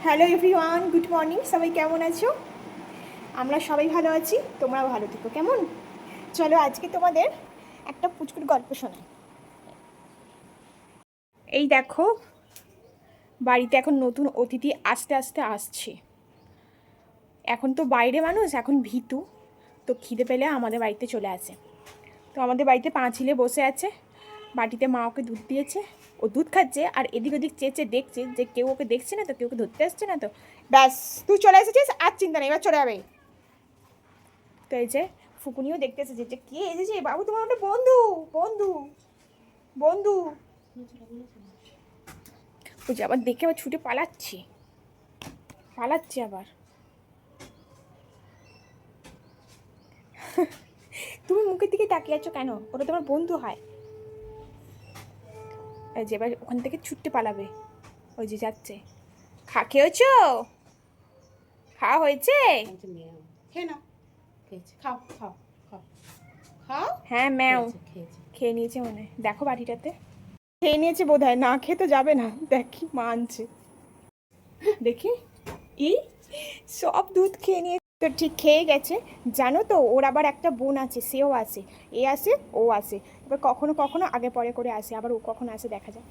Hello everyone, good morning. সবাই কেমন আছো? আমরা সবাই ভালো আছি, তোমরাও ভালো থেকো। কেমন? চলো আজকে তোমাদের একটা পুচকুর গল্প শোনাই। এই দেখো, বাড়িতে এখন নতুন অতিথি আস্তে আস্তে আসছে। এখন তো বাইরে মানুষ, এখন ভীতু, তো খিদে পেলে আমাদের বাড়িতে চলে আসে। তো আমাদের বাড়িতে পাঁচিলে বসে আছে, বাটিতে মা ওকে দুধ দিয়েছে, ও দুধ খাচ্ছে আর এদিক ওদিক চেয়ে দেখছে যে কেউ ওকে দেখছে না তো, কেউ ওকে ধরতে আসছে না তো। ব্যাস, তুই চলে এসেছিস, আর চিন্তা নেই, এবার চলে যাবে। তো এই যে ফুকুনিও দেখতে এসেছে যে কে এসেছে, বাবু তোমার একটা বন্ধু, বন্ধু, বন্ধু। ওই যে আবার দেখে আবার ছুটে পালাচ্ছে, পালাচ্ছে আবার। তুমি মুখের দিকে তাকিয়ে আছো কেন? ওটা তোমার বন্ধু হয়। এই যে এবার ওখান থেকে ছুটতে পালাবে। ওই যে যাচ্ছে। খেয়েছো? খাওয়া হয়েছে? খেয়ে নাও, খেয়েছে, খাও খাও খাও খাও। হ্যাঁ ম্যাও খেয়েছে। খেয়ে নিয়েছে মনে হয়, দেখো বাটিটাতে খেয়ে নিয়েছে বোধ হয়। না খেতে যাবে না, দেখি মা আনছে, দেখি। ই সব দুধ খেয়ে নিয়ে তো ঠিক খেয়ে গেছে। জানো তো, ওর আবার একটা বোন আছে, সেও আসে, এ আসে ও আসে, এবার কখনো কখনো আগে পরে করে আসে, আবার ও কখন আসে দেখা যায়।